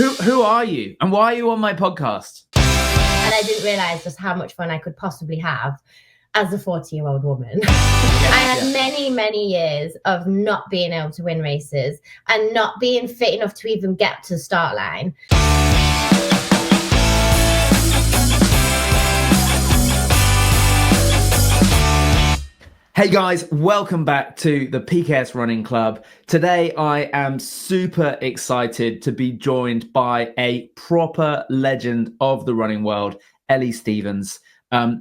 Who are you, and why are you on my podcast? And I didn't realise just how much fun I could possibly have as a 40-year-old woman. I had many years of not being able to win races and not being fit enough to even get to the start line. Hey guys, welcome back to the PKS Running Club. Today I am super excited to be joined by a proper legend of the running world, Ellie Stevens.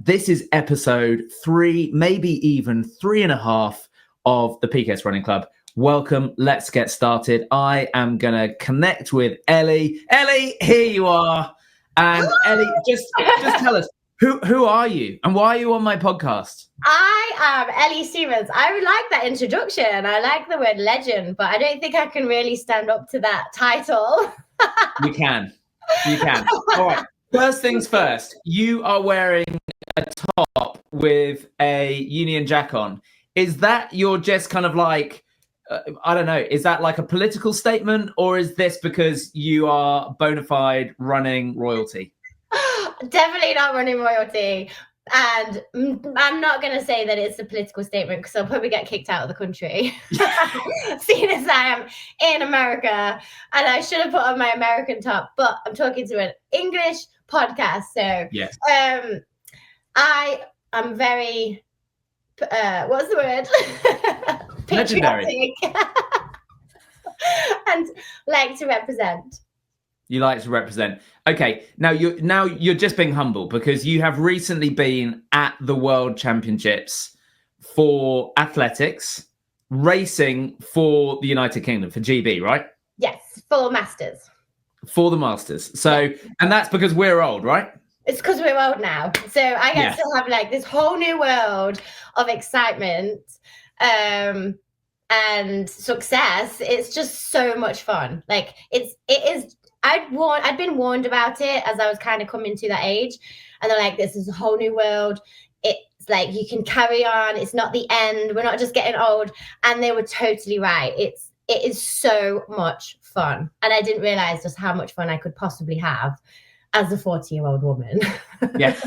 This is episode 3, maybe even 3.5 of the PKS Running Club. Welcome, let's get started. I am going to connect with Ellie. Ellie, here you are. And Ellie, just tell us, who are you and why are you on my podcast? I am Ellie Stevens. I like that introduction. I like the word legend, but I don't think I can really stand up to that title. You can. All right. First things first, you are wearing a top with a Union Jack on. Is that you're just kind of like, I don't know, is that like a political statement, or is this because you are bona fide running royalty? Definitely not running royalty. And I'm not going to say that it's a political statement because I'll probably get kicked out of the country, seeing as I am in America and I should have put on my American top, but I'm talking to an English podcast. So yes. I am very, what's the word? Legendary. And like to represent. You like to represent. Okay, now you're just being humble because you have recently been at the World Championships for athletics, racing for the United Kingdom, for GB, right? Yes, for Masters. For the Masters. So, and that's because we're old, right? It's because we're old now. So I get to have like this whole new world of excitement and success. It's just so much fun. Like it is. I'd been warned about it as I was kind of coming to that age, and they're like, this is a whole new world. It's like you can carry on. It's not the end. We're not just getting old. And they were totally right. It is so much fun. And I didn't realize just how much fun I could possibly have as a 40-year-old woman. Yeah.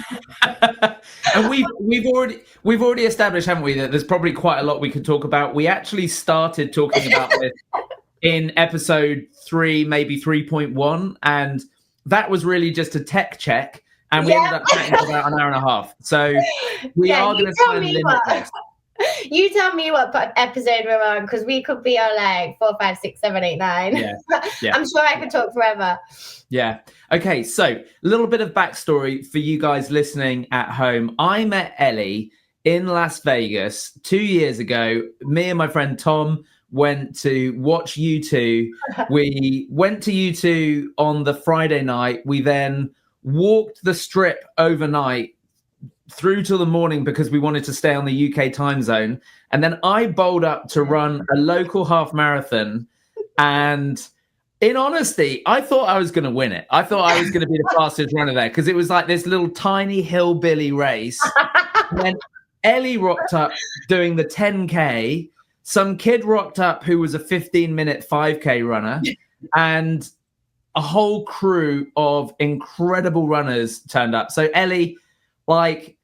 And we've already established, haven't we, that there's probably quite a lot we could talk about. We actually started talking about this in episode 3, maybe 3.1, and that was really just a tech check, and we ended up chatting for about an hour and a half. So we are going to try and limit this. You tell me what episode we're on, because we could be on like 4, 5, 6, 7, 8, 9. Yeah. I'm sure I could talk forever. Yeah. Okay, so a little bit of backstory for you guys listening at home. I met Ellie in Las Vegas 2 years ago. Me and my friend Tom went to watch U2. We went to U2 on the Friday night. We then walked the strip overnight through till the morning because we wanted to stay on the UK time zone. And then I bowled up to run a local half marathon. And in honesty, I thought I was going to win it. I thought I was going to be the fastest runner there because it was like this little tiny hillbilly race. And then Ellie rocked up doing the 10K. Some kid rocked up who was a 15-minute 5K runner, and a whole crew of incredible runners turned up. So Ellie, like,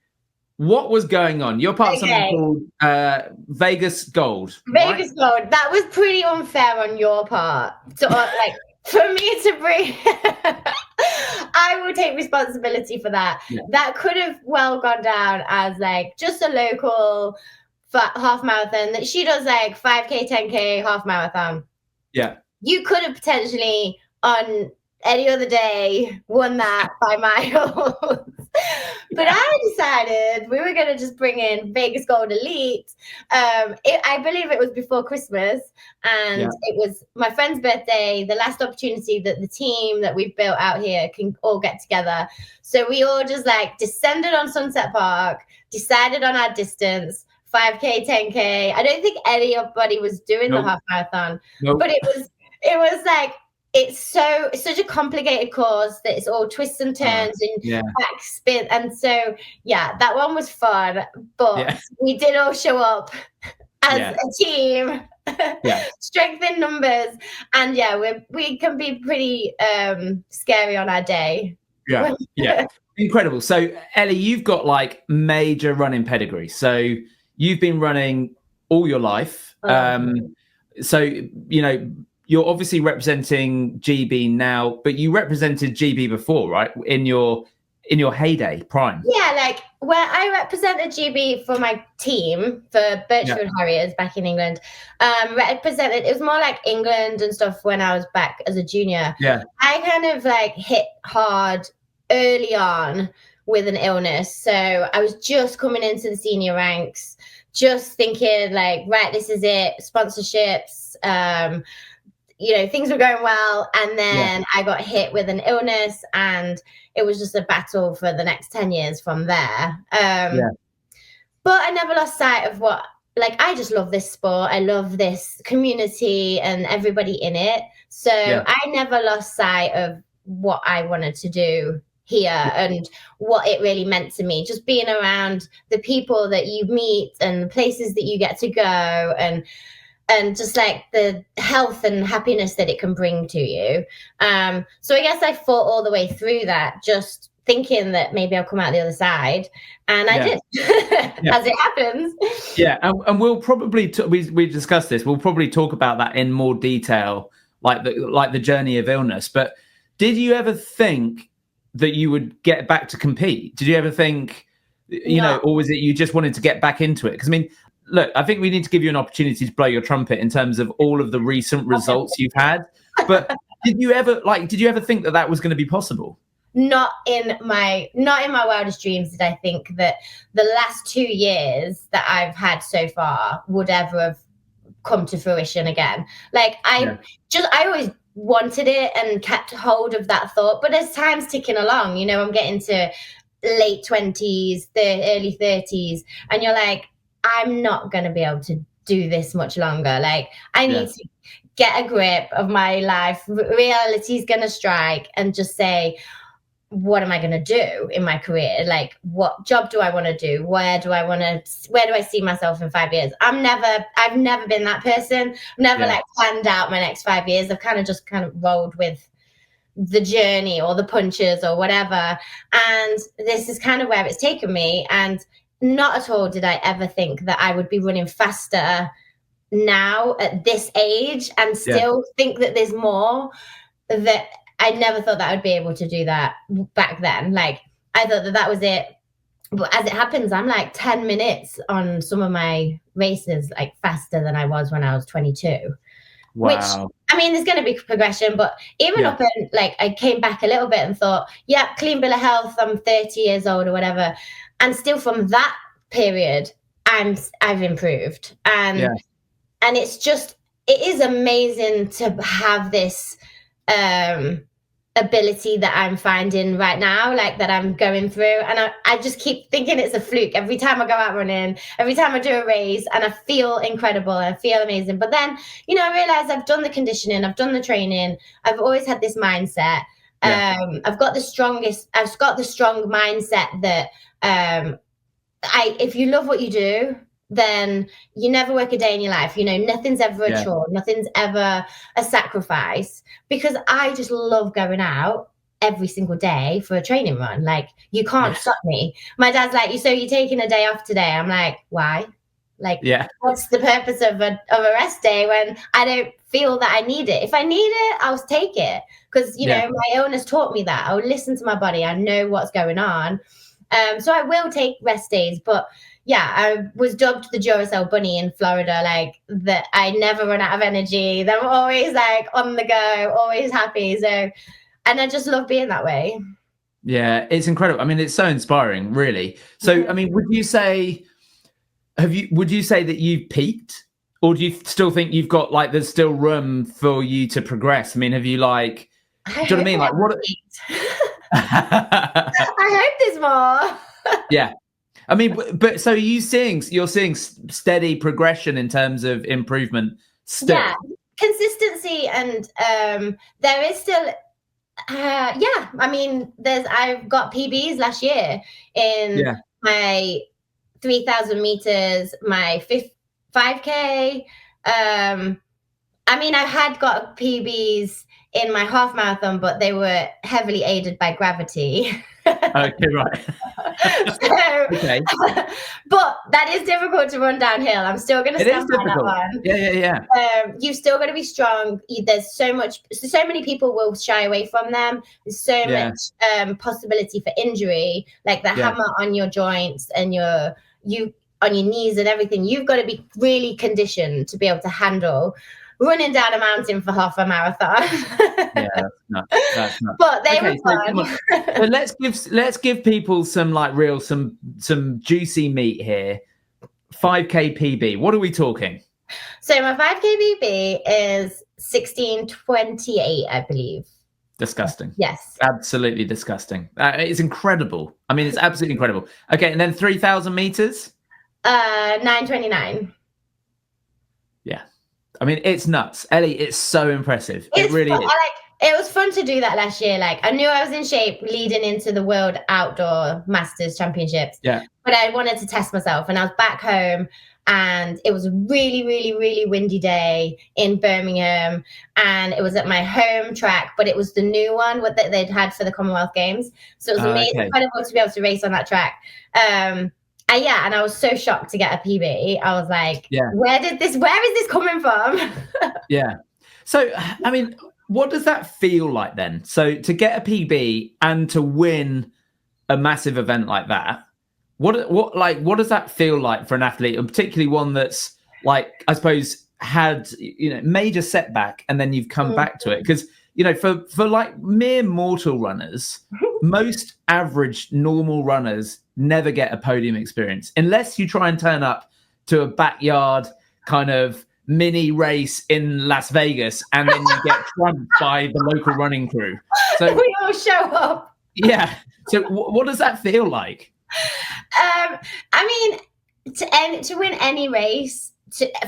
what was going on? You're part of something called Vegas Gold. Vegas Gold. That was pretty unfair on your part. So, like, for me to bring, I will take responsibility for that. Yeah. That could have well gone down as like just a local half marathon that she does, like 5K, 10K, half marathon. Yeah. You could have potentially on any other day won that by miles. But I decided we were going to just bring in Vegas Gold Elite. I believe it was before Christmas, and it was my friend's birthday, the last opportunity that the team that we've built out here can all get together. So we all just like descended on Sunset Park, decided on our distance, 5K, 10K. I don't think anybody was doing the half marathon, but it was like, it's such a complicated course that it's all twists and turns and back spin. And so, that one was fun, but we did all show up as a team Yeah. Strength in numbers. And yeah, we can be pretty scary on our day. Yeah. Yeah. Incredible. So Ellie, you've got like major running pedigree. So you've been running all your life. So, you know, you're obviously representing GB now, but you represented GB before, right? In your heyday, prime. Yeah, like where I represented GB for my team for Birchfield Harriers back in England. Represented, it was more like England and stuff when I was back as a junior. Yeah. I kind of like hit hard early on with an illness. So I was just coming into the senior ranks, just thinking like, right, this is it, sponsorships, you know, things were going well. And then I got hit with an illness, and it was just a battle for the next 10 years from there. But I never lost sight of what, like, I just love this sport. I love this community and everybody in it. So I never lost sight of what I wanted to do here and what it really meant to me. Just being around the people that you meet and the places that you get to go, and just like the health and happiness that it can bring to you. So I guess I fought all the way through that, just thinking that maybe I'll come out the other side. And I did, as it happens. Yeah, and we'll probably, we discussed this, we'll probably talk about that in more detail, like the journey of illness. But did you ever think that you would get back to compete? Did you ever think, you know, or was it you just wanted to get back into it? Because, I mean, look, I think we need to give you an opportunity to blow your trumpet in terms of all of the recent results you've had. But did you ever think that that was going to be possible? Not in my wildest dreams did I think that the last 2 years that I've had so far would ever have come to fruition again. Like I always wanted it and kept hold of that thought. But as time's ticking along, you know, I'm getting to late 20s, the early 30s, and you're like, I'm not going to be able to do this much longer. Like, I need to get a grip of my life. Reality's going to strike, and just say, what am I going to do in my career? Like, what job do I want to do? Where do I see myself in 5 years? I've never been that person. I've never like planned out my next 5 years. I've kind of rolled with the journey or the punches or whatever. And this is kind of where it's taken me. And not at all did I ever think that I would be running faster now at this age and still think that there's more. That I never thought that I'd be able to do that back then. Like, I thought that was it. But as it happens, I'm like 10 minutes on some of my races, like faster than I was when I was 22. Wow. Which, I mean, there's going to be progression, but even up in, like, I came back a little bit and thought, clean bill of health, I'm 30 years old or whatever. And still from that period, I've improved. And it is amazing to have this ability that I'm finding right now, like that I'm going through. And I just keep thinking it's a fluke every time I go out running, every time I do a race, and I feel incredible. I feel amazing. But then, you know, I realize I've done the conditioning, I've done the training. I've always had this mindset. I've got the strong mindset that if you love what you do, then you never work a day in your life. You know, nothing's ever a chore, nothing's ever a sacrifice, because I just love going out every single day for a training run. Like, you can't stop me. My dad's like, so you're taking a day off today? I'm like, why? Like, what's the purpose of a rest day when I don't feel that I need it? If I need it, I'll take it. Because, you know, my illness taught me that. I'll listen to my body. I know what's going on. So I will take rest days. But I was dubbed the Duracell bunny in Florida, like that. I never run out of energy. I'm always like on the go, always happy. So, and I just love being that way. Yeah, it's incredible. I mean, it's so inspiring, really. So, I mean, would you say that you've peaked, or do you still think you've got, like, there's still room for you to progress? I mean, have you, like, do you know what I mean? Like, what? I hope there's more. Yeah. I mean, but so you're seeing steady progression in terms of improvement still? Yeah, consistency, and there is still, I mean, I've got PBs last year in my 3,000 meters, my 5K, I mean, I had got PBs in my half marathon, but they were heavily aided by gravity. Okay, right. So, Okay. But that is difficult to run downhill. I'm still going to stand by that one. Yeah. You've still got to be strong. There's so many people will shy away from them. There's so much possibility for injury, like the hammer on your joints and you on your knees and everything. You've got to be really conditioned to be able to handle running down a mountain for half a marathon. That's nuts. But they were fun. So let's give people some some juicy meat here. 5K PB. What are we talking? So my 5K PB is 16:28, I believe. Disgusting. Yes. Absolutely disgusting. It's incredible. I mean, it's absolutely incredible. Okay, and then 3,000 meters? 9:29. Yeah. I mean, it's nuts. Ellie, it's so impressive. It really is. It was fun to do that last year. Like, I knew I was in shape leading into the World Outdoor Masters Championships. Yeah. But I wanted to test myself. And I was back home and it was a really, really, really windy day in Birmingham. And it was at my home track, but it was the new one that they'd had for the Commonwealth Games. So it was amazing, incredible to be able to race on that track. And I was so shocked to get a PB. I was like, where is this coming from? Yeah. So, I mean, what does that feel like then? So to get a PB and to win a massive event like that, what does that feel like for an athlete, and particularly one that's like, I suppose, had, major setback and then you've come back to it? Because, for like mere mortal runners, most average normal runners never get a podium experience unless you try and turn up to a backyard kind of mini race in Las Vegas and then you get trumped by the local running crew. So we all show up. Yeah. So what does that feel like? I mean, to win any race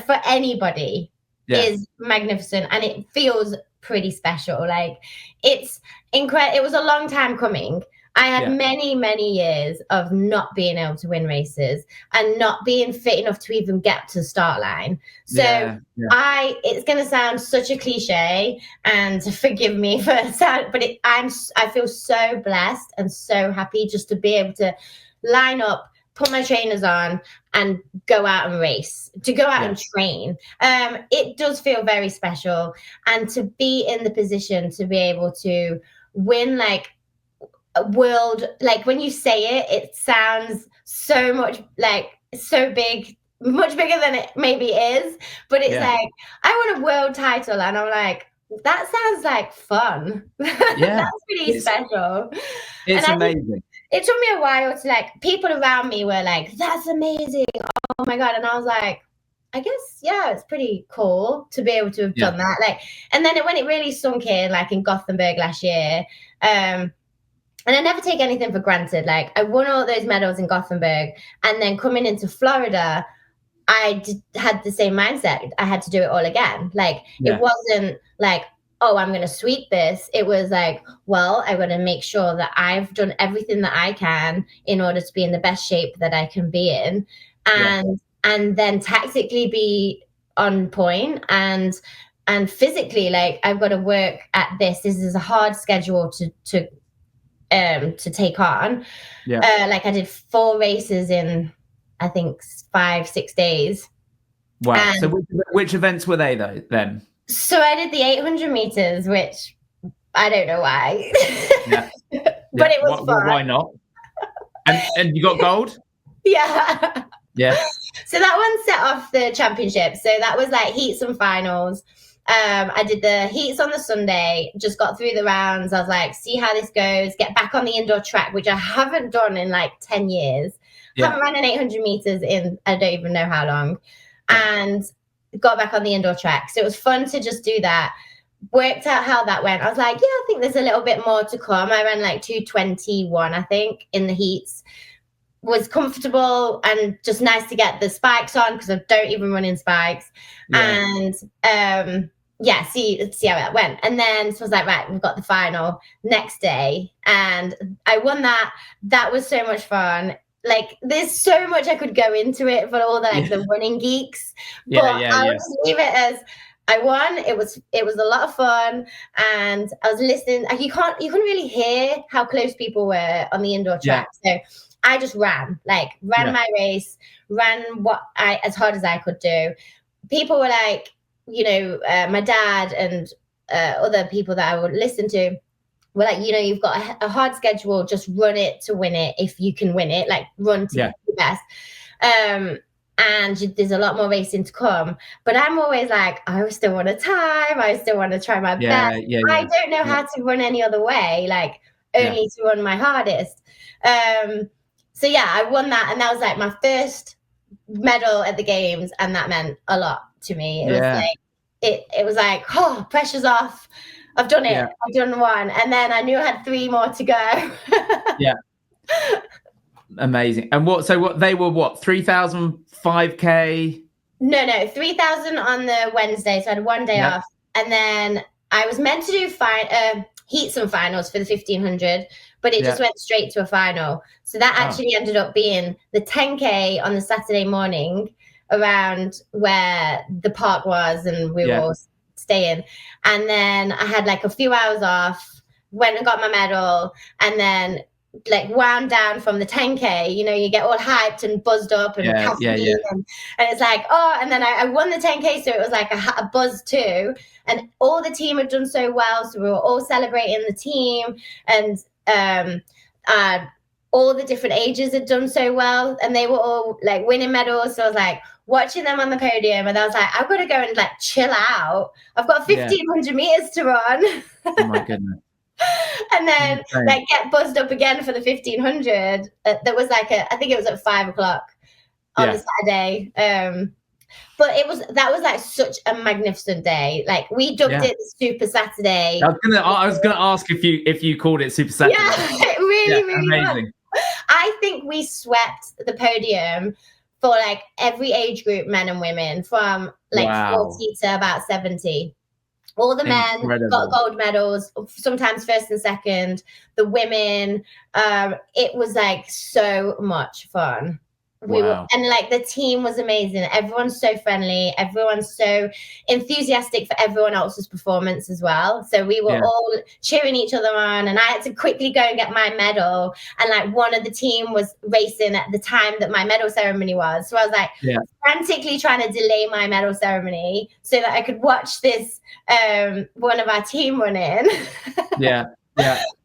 for anybody is magnificent, and it feels pretty special. Like, it's incredible. It was a long time coming. I had many, many years of not being able to win races and not being fit enough to even get to the start line. So it's going to sound such a cliche, and forgive me for sound, but I feel so blessed and so happy just to be able to line up, put my trainers on and go out and race, to go out and train. It does feel very special, and to be in the position to be able to win like a world, like when you say it, it sounds so much like so big, much bigger than it maybe is, but it's like, I won a world title and I'm like, that sounds like fun. That's pretty special. It's amazing. It took me a while to, like, people around me were like, that's amazing, oh my God. And I was like, I guess, it's pretty cool to be able to have done that. Like, and then when it really sunk in, like in Gothenburg last year, and I never take anything for granted. Like, I won all those medals in Gothenburg, and then coming into Florida, I had the same mindset. I had to do it all again. Like, it wasn't like, oh, I'm going to sweep this. It was like, well, I'm going to make sure that I've done everything that I can in order to be in the best shape that I can be in. And then tactically be on point, and physically, like, I've got to work at this. This is a hard schedule to take on. Like, I did 4 races in, I think, 5-6 days. Wow. And so which events were they though then? So I did the 800 meters, which I don't know why. But it was fun. Why not? And you got gold? Yeah. So that one set off the championship. So that was like heats and finals. I did the heats on the Sunday, just got through the rounds. I was like, see how this goes, get back on the indoor track, which I haven't done in like 10 years. Haven't ran an 800 meters in, I don't even know how long. And got back on the indoor track. So it was fun to just do that. Worked out how that went. I was like, I think there's a little bit more to come. I ran like 2:21, I think, in the heats. Was comfortable and just nice to get the spikes on, because I don't even run in spikes. And see how that went. And then so I was like, right, we've got the final next day, and I won that. That was so much fun. like there's so much I could go into it for all the running geeks, but I'll just leave it as I won. It was a lot of fun, and I was listening. Like you couldn't really hear how close people were on the indoor track. So I just ran my race, ran as hard as I could do. People were like, my dad and other people that I would listen to were like, you've got a hard schedule, just run it to win it. If you can win it, like run to be the best. And there's a lot more racing to come. But I'm always like, I still want a time. I still want to try my best. I don't know how to run any other way, like only to run my hardest. So I won that. And that was like my first medal at the games. And that meant a lot to me. It was like, it was like, oh, pressure's off. I've done it. I've done one. And then I knew I had 3 more to go. Amazing. And what they were 3,000 5K? No, 3,000 on the Wednesday. So I had 1 day off. And then I was meant to do heats and finals for the 1,500, but it just went straight to a final. So that actually ended up being the 10K on the Saturday morning around where the park was, and we were all staying. And then I had like a few hours off, went and got my medal, and then like wound down from the 10K, you get all hyped and buzzed up and caffeine and it's like, and then I won the 10K, so it was like a buzz too, and all the team had done so well, so we were all celebrating the team, and all the different ages had done so well, and they were all like winning medals. So I was like watching them on the podium, and I was like, I've got to go and like chill out. I've got 1,500 meters to run. Oh my goodness. And then like get buzzed up again for the 1,500. That was like I think it was at 5:00 on the Saturday. But that was like such a magnificent day. Like we dubbed it Super Saturday. I was gonna ask if you called it Super Saturday. Yeah, it really amazing. was. I think we swept the podium for like every age group, men and women, from like 40 to about 70. All the men got gold medals, sometimes first and second. The women, it was like so much fun. And like the team was amazing. Everyone's so friendly. Everyone's so enthusiastic for everyone else's performance as well. So we were all cheering each other on, and I had to quickly go and get my medal. And like one of the team was racing at the time that my medal ceremony was. So I was like frantically trying to delay my medal ceremony so that I could watch this one of our team run in.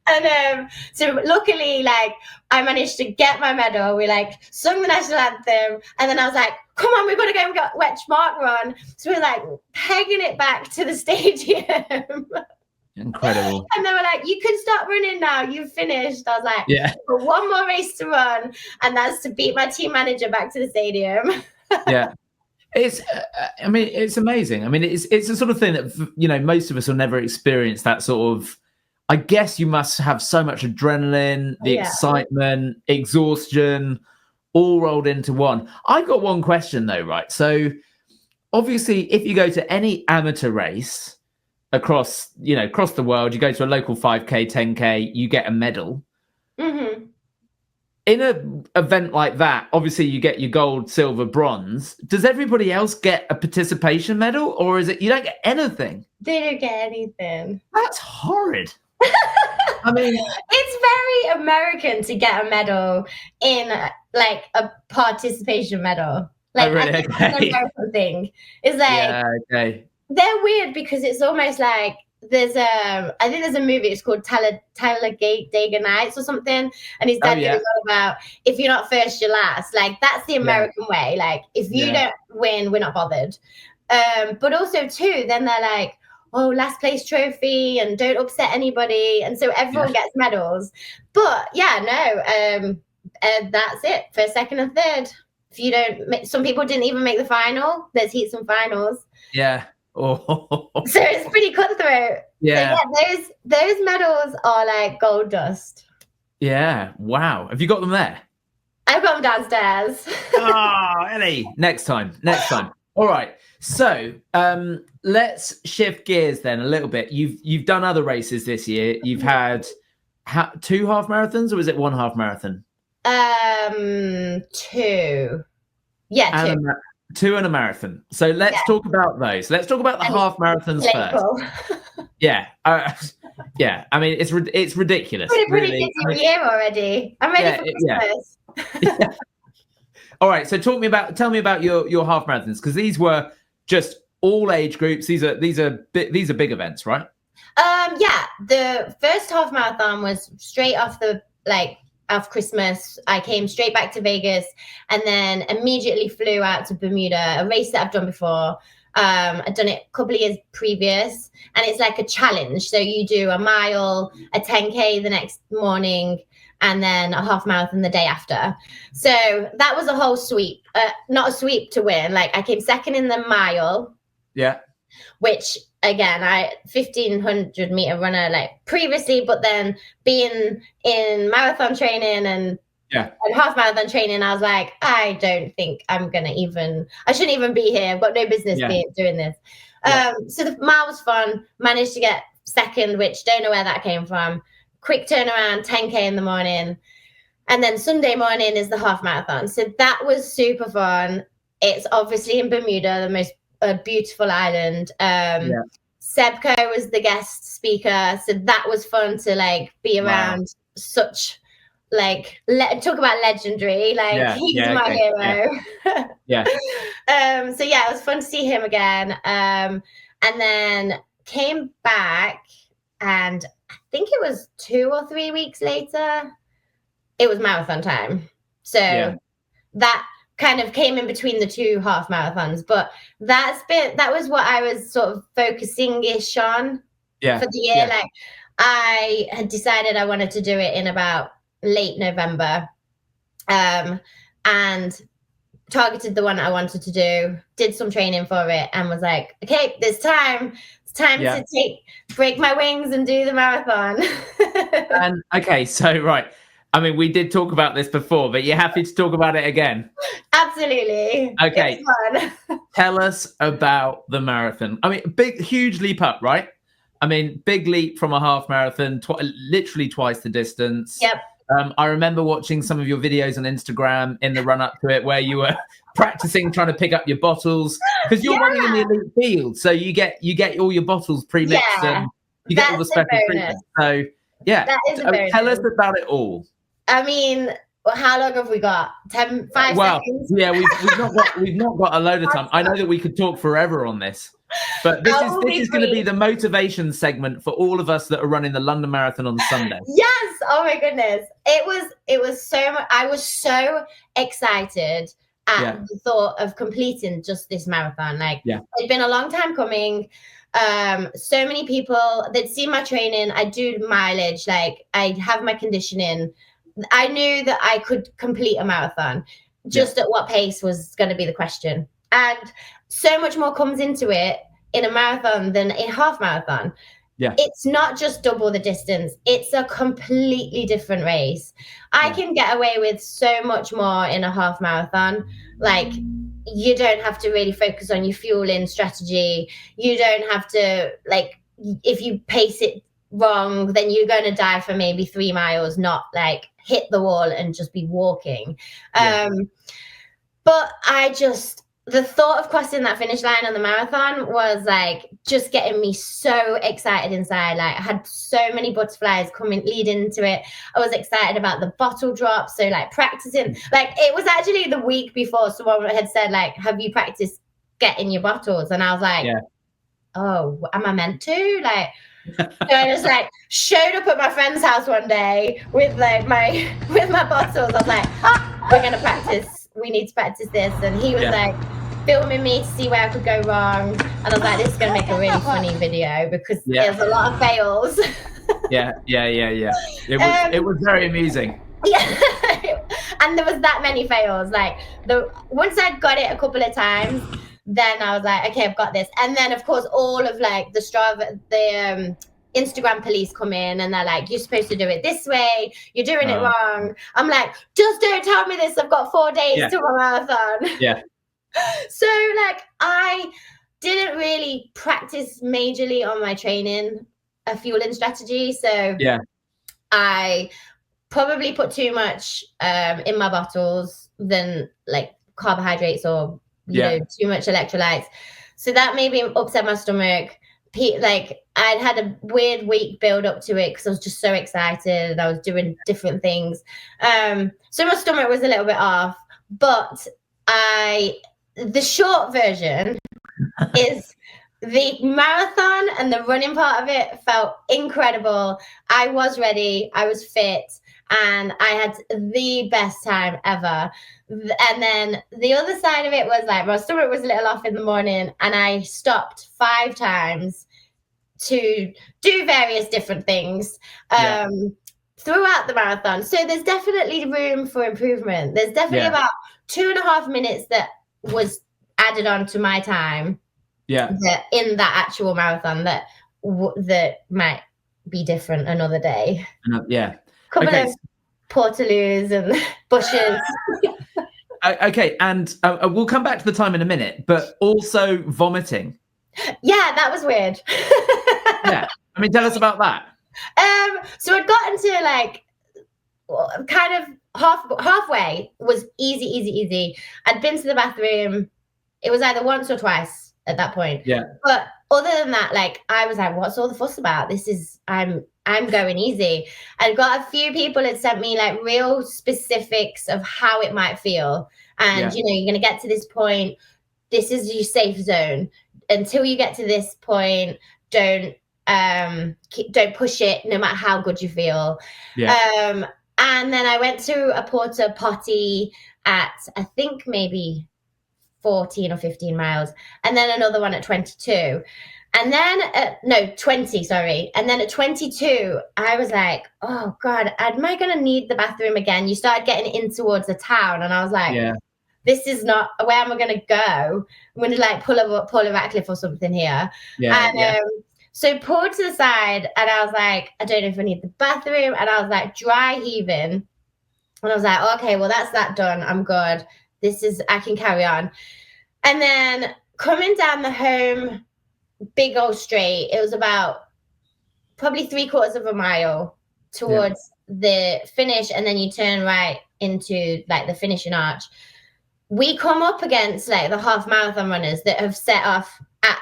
And so luckily, like, I managed to get my medal. We like sung the national anthem, and then I was like, come on, we've got to go and watch Mark run. So we're like pegging it back to the stadium. Incredible. And they were like, you can stop running now, you've finished. I was like, well, one more race to run, and that's to beat my team manager back to the stadium. It's I mean, it's amazing. I mean, it's the sort of thing that most of us will never experience. That sort of, I guess you must have so much adrenaline, the excitement, exhaustion, all rolled into one. I've got one question though, right? So obviously, if you go to any amateur race across the world, you go to a local 5K, 10K, you get a medal. Mm-hmm. In an event like that, obviously you get your gold, silver, bronze. Does everybody else get a participation medal, or is it you don't get anything? They don't get anything. That's horrid. I mean, it's very American to get a medal in like a participation medal. Like, really? I think that's an American thing. It's like they're weird because it's almost like I think there's a movie. It's called Talladega Nights or something, and his dad goes on about if you're not first, you're last. Like that's the American way. Like if you don't win, we're not bothered. But also too, then they're like, oh, last place trophy, and don't upset anybody, and so everyone gets medals. But that's it. First, second, and third. If you don't, some people didn't even make the final. There's heats and finals. Yeah. Oh. So it's pretty cutthroat. Yeah. So those medals are like gold dust. Yeah. Wow. Have you got them there? I've got them downstairs. Oh, Ellie. Next time. All right. So let's shift gears then a little bit. You've done other races this year. You've had 2 half marathons, or was it 1 half marathon? Two. Yeah, two. Two and a marathon. So let's talk about those. Let's talk about the half marathons first. Yeah. Yeah. I mean, it's ridiculous. It's been a pretty busy year already. I'm ready for Christmas. Yeah. All right. So tell me about your half marathons, because these were just all age groups. These are big events, right? Yeah. The first half marathon was straight off off Christmas. I came straight back to Vegas and then immediately flew out to Bermuda, a race that I've done before. I'd done it a couple of years previous, and it's like a challenge. So you do a mile, a 10K the next morning, and then a half marathon the day after. So that was a whole sweep, not a sweep to win. Like, I came second in the mile. Yeah. Which, again, 1,500 meter runner like previously, but then being in marathon training and half marathon training, I was like, I don't think I shouldn't even be here. I've got no business doing this. So the mile was fun. Managed to get second, which don't know where that came from. Quick turnaround, 10K in the morning. And then Sunday morning is the half marathon. So that was super fun. It's obviously in Bermuda, the most beautiful island. Sebco was the guest speaker. So that was fun to be around such talk about legendary, he's my hero. So it was fun to see him again. And then came back, and I think it was 2 or 3 weeks later, it was marathon time. So that kind of came in between the two half marathons, but that was what I was sort of focusing-ish on for the year. Like, I had decided I wanted to do it in about late November, and targeted the one I wanted to do, did some training for it, and was like, okay, it's time to break my wings and do the marathon. And okay, so right, I mean, we did talk about this before, but you're happy to talk about it again? Absolutely. Okay. It's fun. Tell us about the marathon. I mean, huge leap up, right? I mean, big leap from a half marathon, literally twice the distance. Yep. I remember watching some of your videos on Instagram in the run up to it, where you were practicing trying to pick up your bottles, because you're running in the elite field, so you get all your bottles pre-mixed and you get all the special treatment. So that is a bonus. Tell us about it all. I mean, how long have we got? 5 seconds? Yeah, we've not got a load of time. I know that we could talk forever on this, but this is going to be the motivation segment for all of us that are running the London Marathon on Sunday. Yes. Oh my goodness. It was so much. I was so excited at the thought of completing just this marathon. It'd been a long time coming. So many people, they'd seen my training. I do mileage. I have my conditioning. I knew that I could complete a marathon. Just at what pace was going to be the question. And so much more comes into it in a marathon than a half marathon. Yeah. It's not just double the distance. It's a completely different race. I can get away with so much more in a half marathon. You don't have to really focus on your fueling strategy. You don't have to, if you pace it wrong, then you're going to die for maybe 3 miles, not hit the wall and just be walking. But the thought of crossing that finish line on the marathon was just getting me so excited inside. I had so many butterflies leading into it. I was excited about the bottle drop. So practicing, it was actually the week before someone had said, have you practiced getting your bottles? And I was like, oh, am I meant to? So I just showed up at my friend's house one day with my bottles. I was like, we're gonna practice. We need to practice this. And he was filming me to see where I could go wrong. And I was like, this is gonna make a really funny video because there's a lot of fails. It was very amusing. Yeah. And there was that many fails. Once I'd got it a couple of times, then I was like, okay, I've got this. And then, of course, all of the Strava, the Instagram police come in and they're like, you're supposed to do it this way. You're doing it wrong. I'm like, just don't tell me this. I've got 4 days to a marathon. Yeah. So, I didn't really practice majorly on my training, a fueling strategy. So I probably put too much in my bottles than like carbohydrates or you know too much electrolytes. So that maybe upset my stomach. Like I'd had a weird week build up to it because I was just so excited and I was doing different things. So my stomach was a little bit off, but the short version is the marathon and the running part of it felt incredible. I was ready. I was fit. And I had the best time ever. And then the other side of it was like my stomach was a little off in the morning and I stopped 5 times to do various different things throughout the marathon. So there's definitely room for improvement. There's definitely about 2.5 minutes that was added on to my time in that actual marathon that might be different another day. Couple of portaloos and bushes. Okay, and we'll come back to the time in a minute, but also vomiting. Yeah, that was weird. Yeah, I mean, tell us about that. So I'd gotten to like kind of halfway was easy. I'd been to the bathroom. It was either once or twice at that point. Yeah. But other than that, like I was like, what's all the fuss about? I'm going easy. I got a few people that sent me like real specifics of how it might feel. And, you know, you're going to get to this point. This is your safe zone. Until you get to this point, don't push it no matter how good you feel. Yeah. And then I went to a porta potty at, I think maybe 14 or 15 miles. And then another one at 22. And then, 20, sorry. And then at 22, I was like, oh, God, am I going to need the bathroom again? You started getting in towards the town. And I was like, this is not, where am I going to go? I'm going to like pull a Ratcliffe or something here. So pulled to the side and I was like, I don't know if I need the bathroom. And I was like dry heaving. And I was like, okay, well, that's that done. I'm good. I can carry on. And then coming down the home big old straight, it was about probably 3/4 mile towards the finish, and then you turn right into like the finishing arch. We come up against like the half marathon runners that have set off at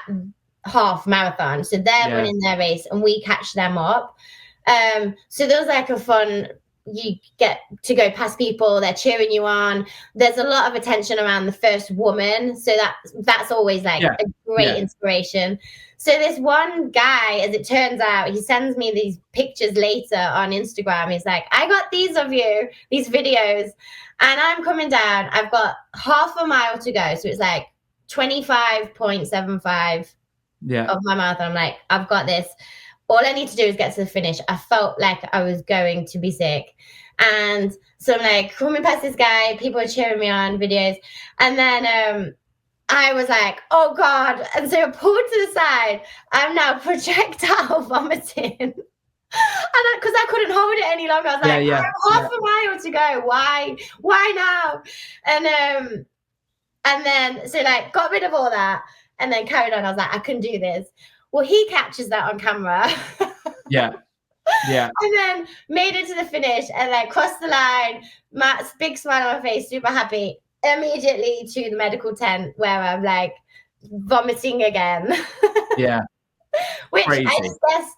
half marathon, so they're running their race and we catch them up. So there was like a fun, you get to go past people, they're cheering you on. There's a lot of attention around the first woman, so that's always like a great inspiration. So this one guy, as it turns out, he sends me these pictures later on Instagram. He's like, I got these of you, these videos, and I'm coming down. I've got half a mile to go, so it's like 25.75 of my marathon. I'm like, I've got this. All I need to do is get to the finish. I felt like I was going to be sick. And so I'm like coming past this guy, people are cheering me on videos. And then I was like, oh God. And so I pulled to the side. I'm now projectile vomiting. And because I couldn't hold it any longer. I was like, I have half a mile to go. Why now? And then so like got rid of all that and then carried on. I was like, I can do this. Well, he captures that on camera. Yeah. And then made it to the finish and like crossed the line. Matt's big smile on my face, super happy. Immediately to the medical tent where I'm like vomiting again. Which crazy. I guess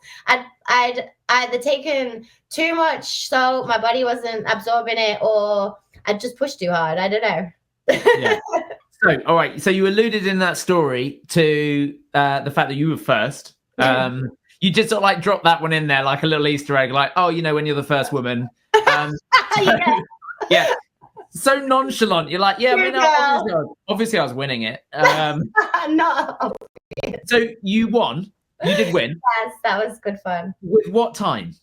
I'd either taken too much salt, my body wasn't absorbing it, or I'd just pushed too hard. I don't know. So, all right. So you alluded in that story to the fact that you were first. You just sort of like dropped that one in there like a little Easter egg, like, oh, you know, when you're the first woman. So nonchalant. You're like, I mean, obviously I was winning it. No. So you won. You did win. Yes, that was good fun. With what time?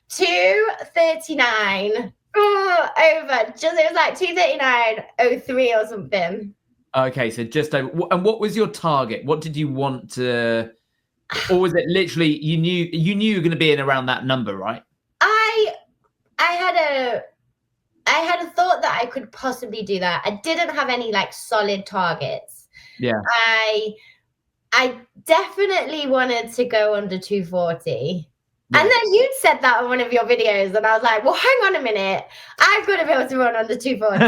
2:39. Over. It was like 2:39:03 or something. Okay, so just over. And what was your target? What did you want to, or was it literally you knew you were going to be in around that number, right? I had a thought that I could possibly do that. I didn't have any like solid targets. Yeah. I definitely wanted to go under 2:40. And then you'd said that on one of your videos, and I was like, well, hang on a minute. I've got to be able to run under 240.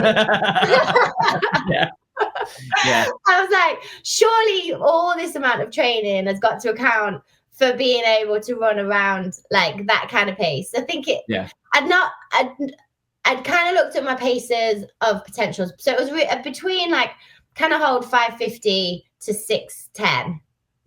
Yeah. Yeah. I was like, surely all this amount of training has got to account for being able to run around like that kind of pace. I think I'd kind of looked at my paces of potentials. So it was between like kind of hold 550 to 610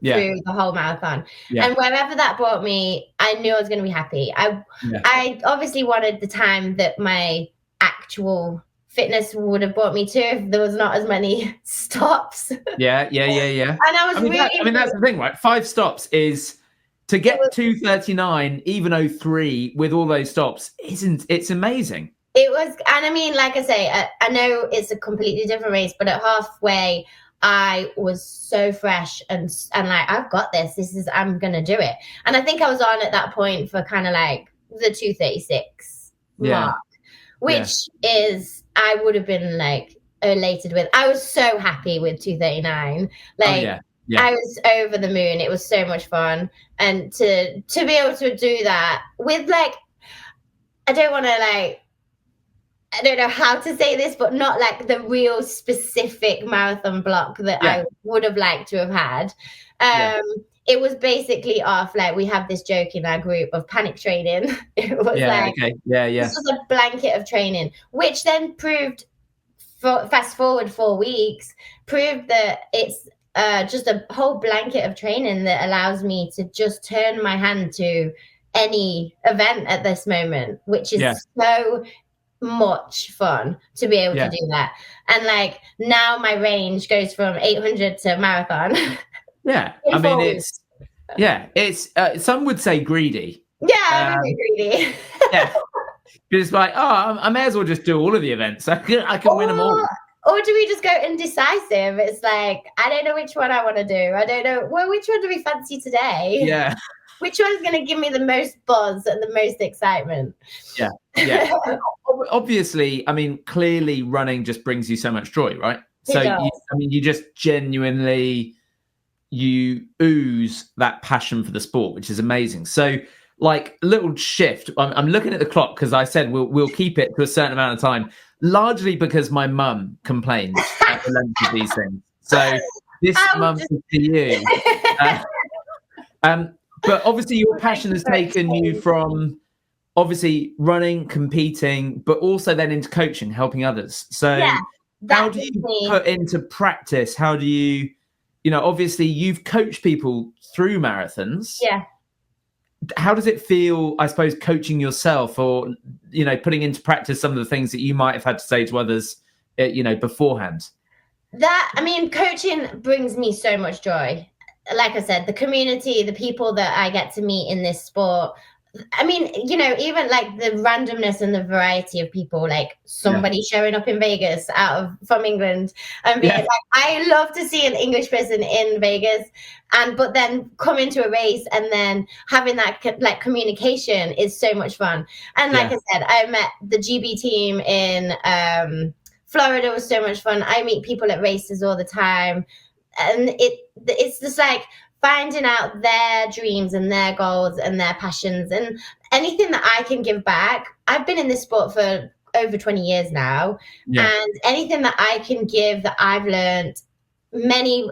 through the whole marathon. Yeah. And wherever that brought me, I knew I was going to be happy. I obviously wanted the time that my actual fitness would have brought me to if there was not as many stops. Yeah. And I mean, that's the thing, right? 5 stops is to get 2:39, even 03 with all those stops. It's amazing. It was, and I mean, like I say, I know it's a completely different race, but at halfway, I was so fresh and like, I've got this. I'm going to do it. And I think I was on at that point for kind of like the 2:36 mark, which is, I would have been like elated with. I was so happy with 2:39. Like, I was over the moon. It was so much fun. And to be able to do that with like, I don't know how to say this, but not like the real specific marathon block that I would have liked to have had. It was basically off, like, we have this joke in our group of panic training. It was this was a blanket of training, which then proved, fast forward 4 weeks, proved that it's just a whole blanket of training that allows me to just turn my hand to any event at this moment, which is so much fun to be able to do that. And like, now my range goes from 800 to marathon. I mean, it's some would say greedy. I'm very greedy. It's like, I may as well just do all of the events. I can win them all. Or do we just go indecisive? It's like, I don't know which one I want to do. I don't know. Well, which one do we fancy today? Yeah. Which one's going to give me the most buzz and the most excitement? Yeah. Obviously, I mean, clearly running just brings you so much joy, right? So, you just genuinely, you ooze that passion for the sport, which is amazing. So, like, a little shift. I'm looking at the clock because I said we'll keep it to a certain amount of time, largely because my mum complains at the length of these things. So this month is to you. But obviously your passion has taken you from obviously running, competing, but also then into coaching, helping others. So how do you put into practice? How do you, obviously you've coached people through marathons. Yeah. How does it feel, I suppose, coaching yourself or, putting into practice some of the things that you might have had to say to others, beforehand? Coaching brings me so much joy. Like I said, the community, the people that I get to meet in this sport. I mean, even like the randomness and the variety of people, like somebody showing up in Vegas from England and being like, I love to see an English person in Vegas, but then coming to a race and then having that like communication is so much fun. And like I said, I met the GB team in Florida, was so much fun. I meet people at races all the time, and it's just like finding out their dreams and their goals and their passions and anything that I can give back. I've been in this sport for over 20 years now, and anything that I can give that I've learned, many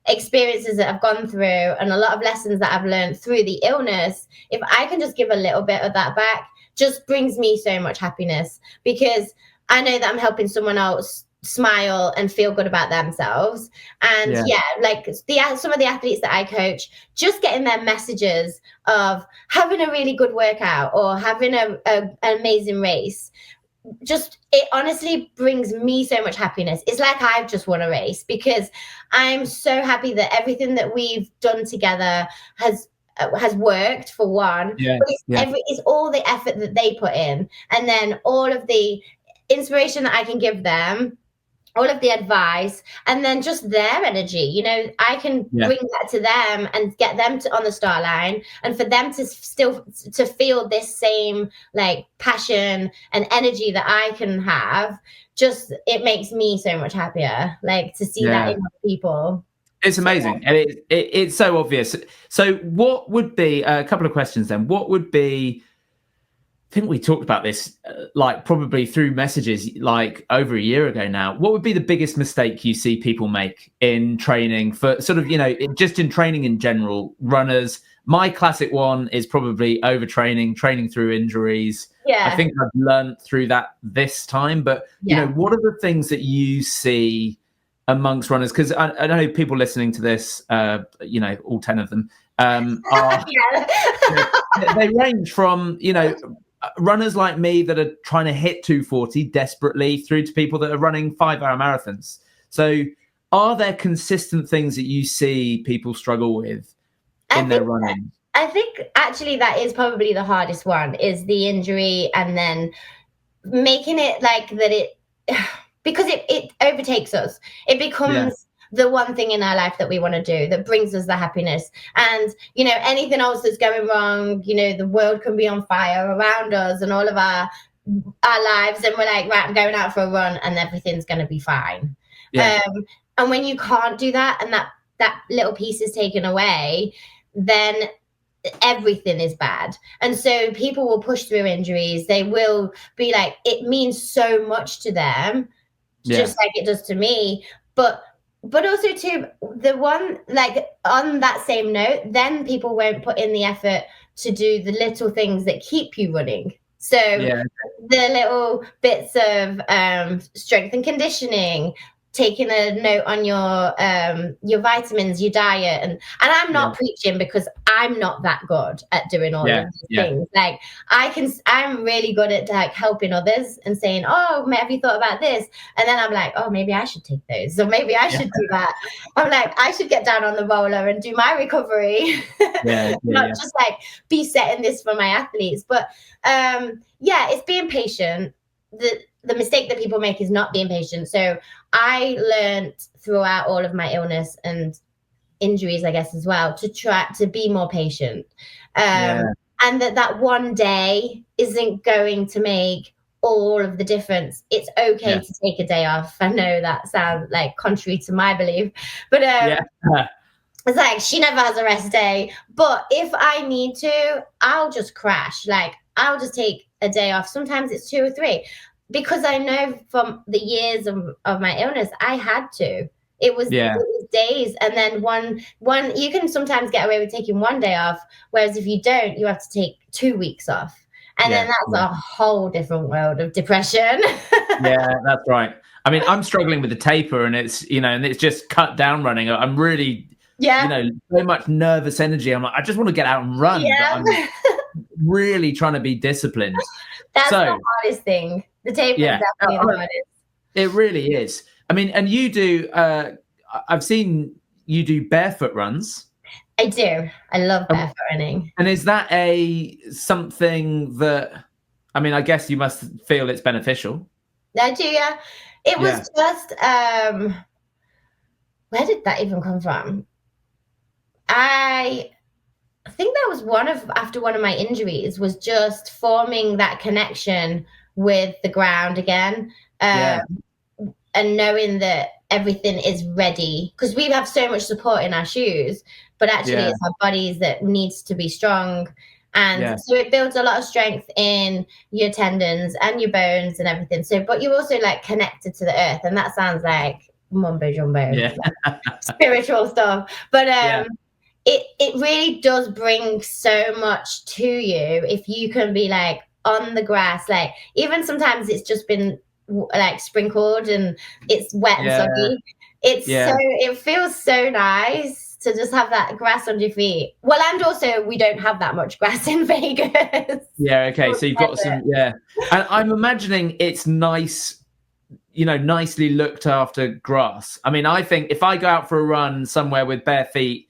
experiences that I've gone through and a lot of lessons that I've learned through the illness, if I can just give a little bit of that back, just brings me so much happiness, because I know that I'm helping someone else smile and feel good about themselves. And like some of the athletes that I coach, just getting their messages of having a really good workout or having an amazing race, just, it honestly brings me so much happiness. It's like I've just won a race, because I'm so happy that everything that we've done together has worked, for one, but it's all the effort that they put in, and then all of the inspiration that I can give them, all of the advice, and then just their energy. I can bring that to them and get them on the start line, and for them to still to feel this same like passion and energy that I can have. Just, it makes me so much happier, like, to see that in other people. It's amazing, and it's so obvious. So, what would be a couple of questions then? What would be? I think we talked about this, like probably through messages, like over a year ago now. What would be the biggest mistake you see people make in training for sort of, just in training in general, runners? My classic one is probably overtraining, training through injuries. Yeah. I think I've learned through that this time, but what are the things that you see amongst runners? Because I know people listening to this, all 10 of them are, they range from, runners like me that are trying to hit 240 desperately through to people that are running 5-hour marathons. So are there consistent things that you see people struggle with in their running? I think actually that is probably the hardest one, is the injury, and then making it like that because it overtakes us. It becomes the one thing in our life that we want to do, that brings us the happiness. And, anything else that's going wrong, the world can be on fire around us and all of our lives. And we're like, right, I'm going out for a run and everything's going to be fine. Yeah. And when you can't do that, and that little piece is taken away, then everything is bad. And so people will push through injuries. They will be like, it means so much to them, just like it does to me. But also too, the one, like on that same note, then people won't put in the effort to do the little things that keep you running. So the little bits of strength and conditioning, taking a note on your vitamins, your diet, and I'm not preaching, because I'm not that good at doing all of these things. Like I'm really good at like helping others and saying, oh, have you thought about this? And then I'm like, oh, maybe I should take those, or maybe I should do that. I'm like, I should get down on the roller and do my recovery, not just like be setting this for my athletes. But it's being patient. The mistake that people make is not being patient. So I learned throughout all of my illness and injuries, I guess, as well, to try to be more patient. And that one day isn't going to make all of the difference. It's okay to take a day off. I know that sounds like contrary to my belief, but it's like, she never has a rest day. But if I need to, I'll just crash. Like, I'll just take a day off. Sometimes it's 2 or 3. Because I know from the years of my illness, I had to. It was days, and then one. You can sometimes get away with taking one day off, whereas if you don't, you have to take 2 weeks off, and then that's a whole different world of depression. Yeah, that's right. I mean, I'm struggling with the taper, and it's and it's just cut down running. I'm really so much nervous energy. I'm like, I just want to get out and run. But I'm really trying to be disciplined. That's the hardest thing. The taper is definitely the hardest. It really is. I mean, and you do, I've seen you do barefoot runs. I do. I love barefoot running. And is that something that, I mean, I guess you must feel it's beneficial. I do, yeah. It was just, where did that even come from? I think that was after one of my injuries, was just forming that connection with the ground again, and knowing that everything is ready, because we have so much support in our shoes, but actually it's our bodies that needs to be strong. And so it builds a lot of strength in your tendons and your bones and everything. So, but you're also like connected to the earth, and that sounds like mumbo jumbo, like spiritual stuff. But it really does bring so much to you if you can be like on the grass. Like, even sometimes it's just been like sprinkled and it's wet and soggy. It feels so nice to just have that grass under your feet. Well, and also we don't have that much grass in Vegas. So you've got some and I'm imagining it's nice, nicely looked after grass. I mean, I think if I go out for a run somewhere with bare feet,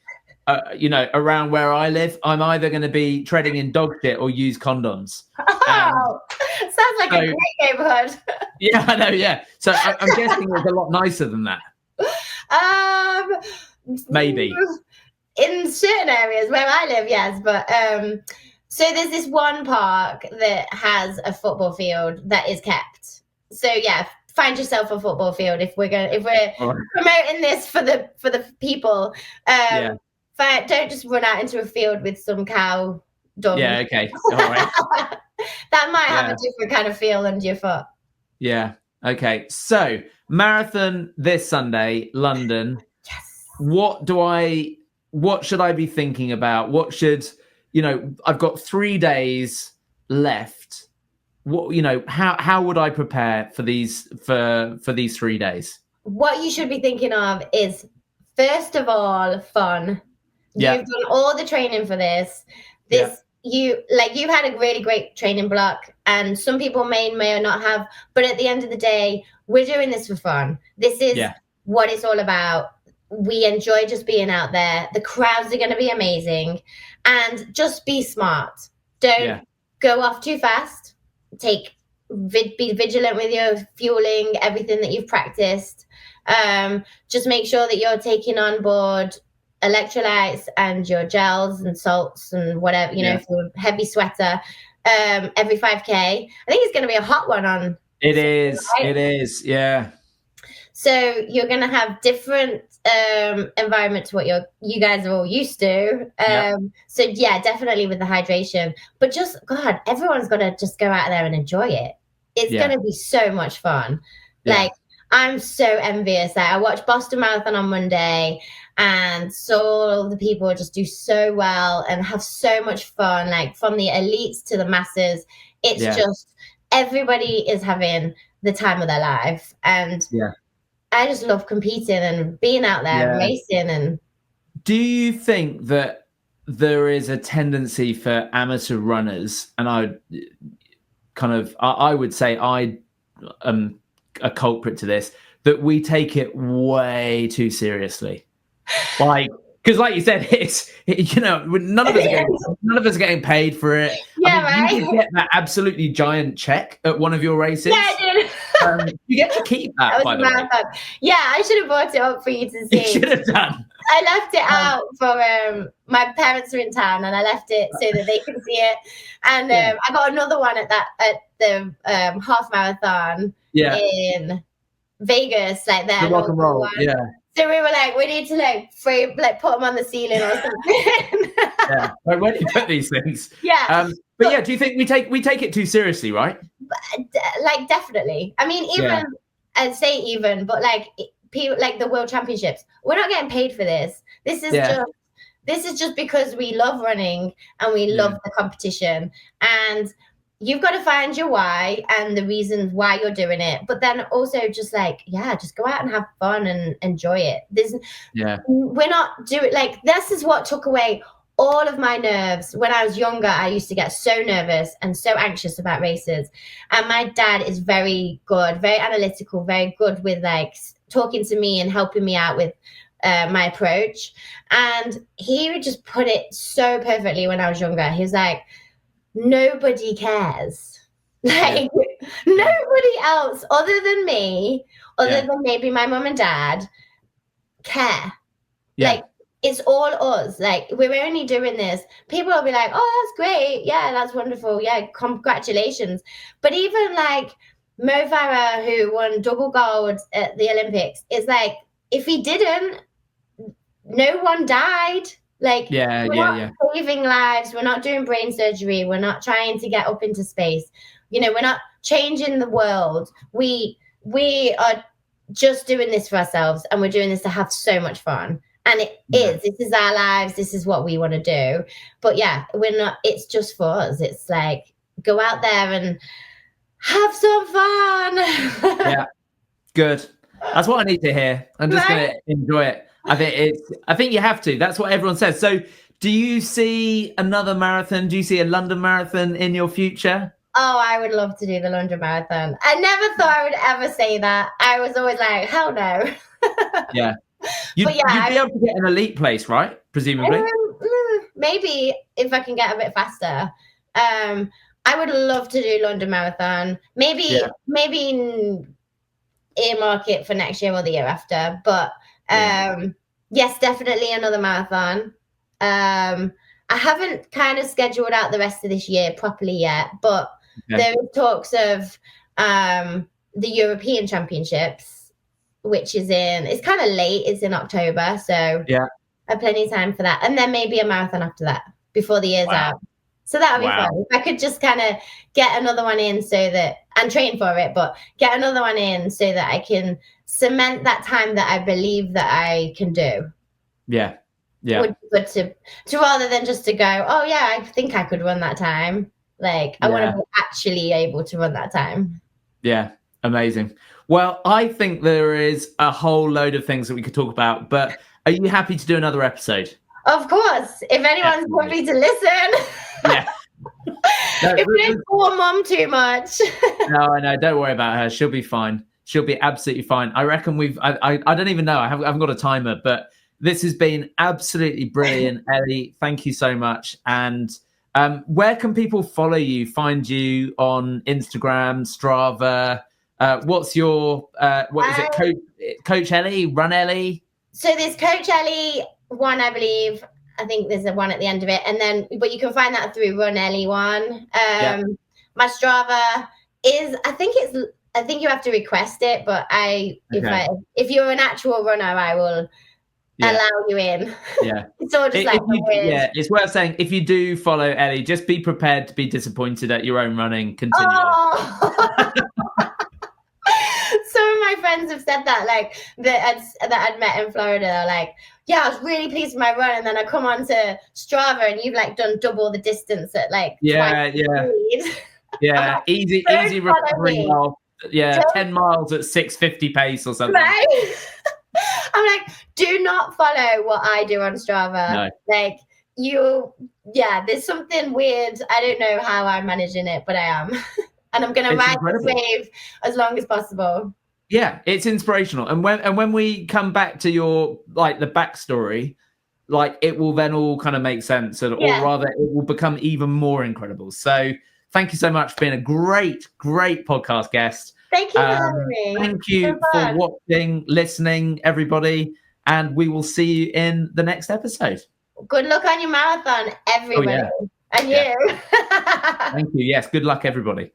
around where I live, I'm either going to be treading in dog shit or use condoms. Sounds like a great neighborhood. Yeah, I know. Yeah, so I'm guessing it's a lot nicer than that. Maybe in certain areas where I live, yes, but so there's this one park that has a football field that is kept. So find yourself a football field if we're All right. promoting this for the people. Yeah. Don't just run out into a field with some cow dung. Yeah. Okay. All right. That might have Yeah. a different kind of feel under your foot. Yeah. Okay. So marathon this Sunday, London. Yes. What should I be thinking about? What should, I've got 3 days left. How would I prepare for these 3 days? What you should be thinking of is, first of all, fun. Yeah. You've done all the training for this. You've had a really great training block, and some people may or not have, but at the end of the day, we're doing this for fun. This is what it's all about. We enjoy just being out there. The crowds are going to be amazing, and just be smart. Don't go off too fast. Be vigilant with your fueling, everything that you've practiced. Just make sure that you're taking on board electrolytes and your gels and salts and whatever, if you're a heavy sweater, every 5K. I think it's going to be a hot one on. It is. Yeah. So you're going to have different environment to what you guys are all used to. So yeah, definitely with the hydration, but God, everyone's got to just go out there and enjoy it. It's going to be so much fun. Like, I'm so envious. Like, I watched Boston Marathon on Monday and saw all the people just do so well and have so much fun, like from the elites to the masses. It's just, everybody is having the time of their life. And I just love competing and being out there and racing. And do you think that there is a tendency for amateur runners, and I would say I am a culprit to this, that we take it way too seriously? Because like you said, none of us are getting paid for it. You could get that absolutely giant check at one of your races. Yeah, I did. You get to keep that, by the way. Yeah, I should have bought it up for you to see. You should have done. I left it out for my parents are in town, and I left it so that they can see it. And I got another one at the half marathon in Vegas, like that. The rock and roll, So we were like, we need to put them on the ceiling or something. Like, where do you put these things? Yeah. But do you think we take it too seriously, right? Like, definitely. I mean, I'd say even, but like people, like the World Championships, we're not getting paid for this. This is just because we love running and we love the competition. And you've got to find your why and the reasons why you're doing it. But then also just just go out and have fun and enjoy it. We're not doing, this is what took away all of my nerves. When I was younger, I used to get so nervous and so anxious about races. And my dad is very good, very analytical, very good with talking to me and helping me out with my approach. And he would just put it so perfectly when I was younger. He was like, nobody cares. Nobody else other than me, than maybe my mom and dad, care. It's all us. We're only doing this. People will be like, oh, that's great. Yeah, that's wonderful. Yeah, congratulations. But even Mo Farah, who won double gold at the Olympics, is if he didn't, no one died. We're not saving lives. We're not doing brain surgery. We're not trying to get up into space. We're not changing the world. We are just doing this for ourselves, and we're doing this to have so much fun. And this is our lives. This is what we want to do. But we're not, it's just for us. It's go out there and have some fun. Yeah. Good. That's what I need to hear. I'm just going to enjoy it. I think you have to. That's what everyone says. So do you see another marathon? Do you see a London Marathon in your future? Oh, I would love to do the London Marathon. I never thought I would ever say that. I was always like, hell no. Yeah. You'd be able to get an elite place, right? Presumably. Maybe if I can get a bit faster. I would love to do London Marathon. Maybe earmark it for next year or the year after. But yes, definitely another marathon. I haven't kind of scheduled out the rest of this year properly yet, but there are talks of the European Championships, which is it's kind of late. It's in October, so Yeah. I have plenty of time for that. And then maybe a marathon after that, before the year's out. So that would be fun. If I could just kind of get another one in and train for it, but get another one in so that I can cement that time that I believe that I can do. Yeah. Would be good to rather than just to go, oh yeah, I think I could run that time. Like I want to be actually able to run that time. Yeah. Amazing. Well, I think there is a whole load of things that we could talk about, but are you happy to do another episode? Of course. If anyone's happy to listen. Yeah. If we don't bore Mom too much. No, I know. Don't worry about her. She'll be fine. She'll be absolutely fine. I reckon I don't even know. I haven't got a timer, but this has been absolutely brilliant, Ellie. Thank you so much. And where can people follow you, find you on Instagram, Strava? What's your, what is it? Coach Ellie, Run Ellie? So there's Coach Ellie one, I believe. I think there's a one at the end of it. And then, but you can find that through Run Ellie one. My Strava is, I think you have to request it, but if you're an actual runner, I will allow you in. Yeah. It's all just it's worth saying, if you do follow Ellie, just be prepared to be disappointed at your own running continually. Oh. Some of my friends have said that, like that I'd met in Florida. They're like, yeah, I was really pleased with my run, and then I come on to Strava, and you've like done double the distance at like twice the speed. Yeah, like, easy recovery mile. Yeah, 10 miles at 6:50 pace or something. Right? I'm like, do not follow what I do on Strava. No. Like there's something weird. I don't know how I'm managing it, but I am. And I'm going to ride this wave as long as possible. Yeah, it's inspirational. And when we come back to your, like, the backstory, like, it will then all kind of make sense, or rather it will become even more incredible. So thank you so much for being a great podcast guest. Thank you for having me. Thank you for watching, listening, everybody. And we will see you in the next episode. Good luck on your marathon, everybody. And you. Thank you. Yes, good luck, everybody.